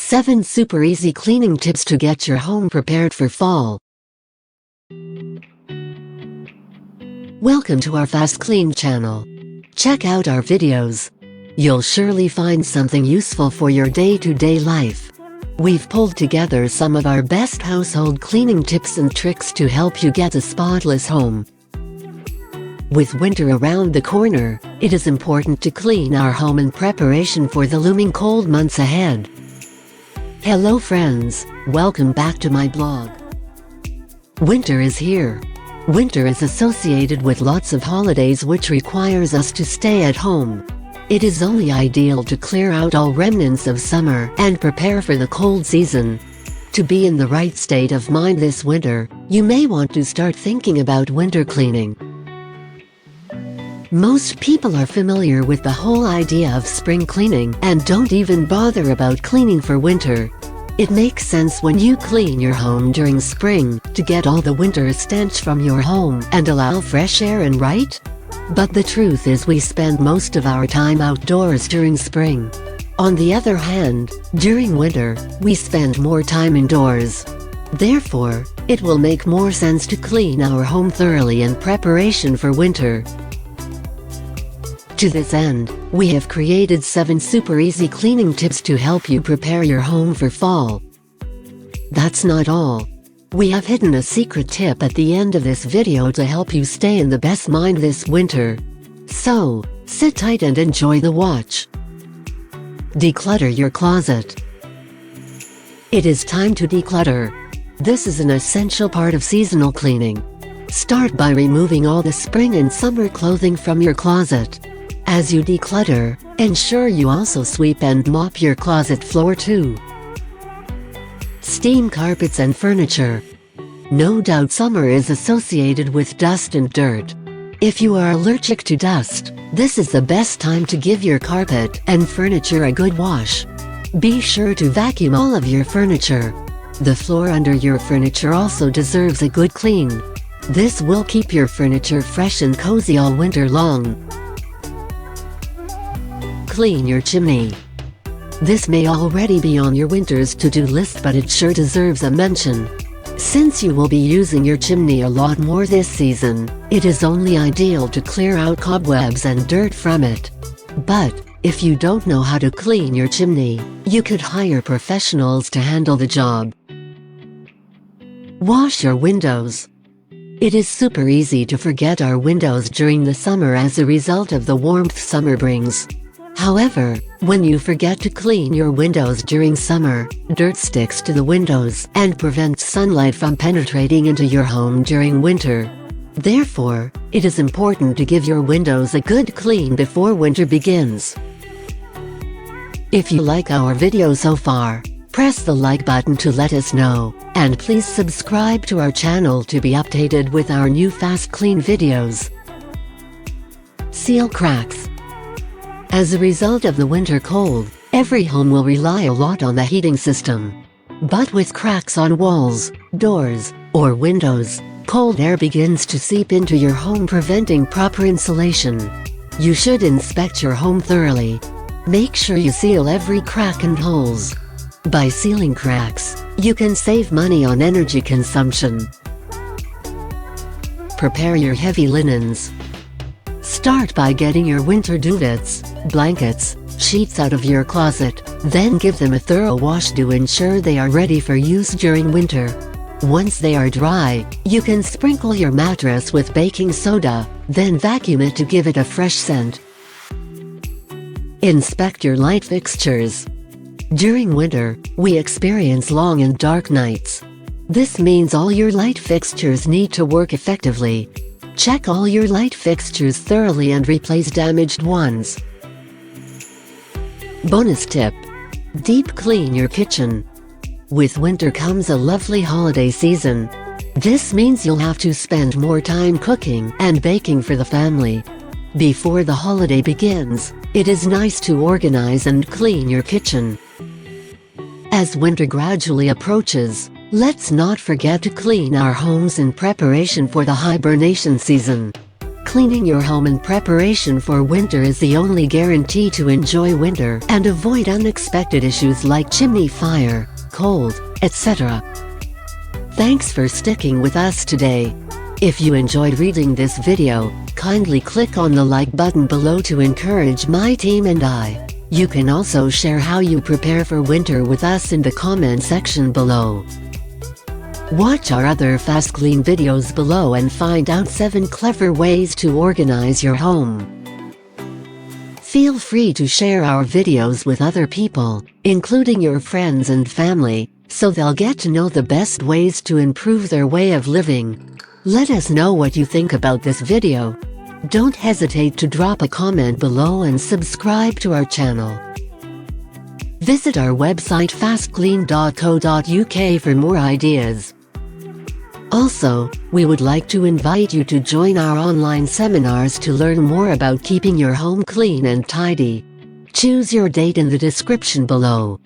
7 super easy cleaning tips to get your home prepared for fall. Welcome to our FastKlean channel. Check out our videos. You'll surely find something useful for your day-to-day life. We've pulled together some of our best household cleaning tips and tricks to help you get a spotless home. With winter around the corner, it is important to clean our home in preparation for the looming cold months ahead. Hello friends, welcome back to my blog. Winter is here. Winter is associated with lots of holidays which requires us to stay at home. It is only ideal to clear out all remnants of summer and prepare for the cold season. To be in the right state of mind this winter, you may want to start thinking about winter cleaning. Most people are familiar with the whole idea of spring cleaning and don't even bother about cleaning for winter. It makes sense when you clean your home during spring to get all the winter stench from your home and allow fresh air in, right? But the truth is we spend most of our time outdoors during spring. On the other hand, during winter, we spend more time indoors. Therefore, it will make more sense to clean our home thoroughly in preparation for winter. To this end, we have created 7 super easy cleaning tips to help you prepare your home for fall. That's not all. We have hidden a secret tip at the end of this video to help you stay in the best mind this winter. So, sit tight and enjoy the watch. Declutter your closet. It is time to declutter. This is an essential part of seasonal cleaning. Start by removing all the spring and summer clothing from your closet. As you declutter, ensure you also sweep and mop your closet floor too. Steam carpets and furniture. No doubt summer is associated with dust and dirt. If you are allergic to dust, this is the best time to give your carpet and furniture a good wash. Be sure to vacuum all of your furniture. The floor under your furniture also deserves a good clean. This will keep your furniture fresh and cozy all winter long. Clean your chimney. This may already be on your winter's to-do list, but it sure deserves a mention. Since you will be using your chimney a lot more this season, it is only ideal to clear out cobwebs and dirt from it. But, if you don't know how to clean your chimney, you could hire professionals to handle the job. Wash your windows. It is super easy to forget our windows during the summer as a result of the warmth summer brings. However, when you forget to clean your windows during summer, dirt sticks to the windows and prevents sunlight from penetrating into your home during winter. Therefore, it is important to give your windows a good clean before winter begins. If you like our video so far, press the like button to let us know, and please subscribe to our channel to be updated with our new FastKlean videos. Seal cracks. As a result of the winter cold, every home will rely a lot on the heating system. But with cracks on walls, doors, or windows, cold air begins to seep into your home, preventing proper insulation. You should inspect your home thoroughly. Make sure you seal every crack and holes. By sealing cracks, you can save money on energy consumption. Prepare your heavy linens. Start by getting your winter duvets, blankets, sheets out of your closet, then give them a thorough wash to ensure they are ready for use during winter. Once they are dry, you can sprinkle your mattress with baking soda, then vacuum it to give it a fresh scent. Inspect your light fixtures. During winter, we experience long and dark nights. This means all your light fixtures need to work effectively. Check all your light fixtures thoroughly and replace damaged ones. Bonus tip: deep clean your kitchen. With winter comes a lovely holiday season. This means you'll have to spend more time cooking and baking for the family. Before the holiday begins, it is nice to organize and clean your kitchen. As winter gradually approaches, let's not forget to clean our homes in preparation for the hibernation season. Cleaning your home in preparation for winter is the only guarantee to enjoy winter and avoid unexpected issues like chimney fire, cold, etc. Thanks for sticking with us today. If you enjoyed reading this video, kindly click on the like button below to encourage my team and I. You can also share how you prepare for winter with us in the comment section below. Watch our other FastKlean videos below and find out 7 clever ways to organize your home. Feel free to share our videos with other people, including your friends and family, so they'll get to know the best ways to improve their way of living. Let us know what you think about this video. Don't hesitate to drop a comment below and subscribe to our channel. Visit our website fastklean.co.uk for more ideas. Also, we would like to invite you to join our online seminars to learn more about keeping your home clean and tidy. Choose your date in the description below.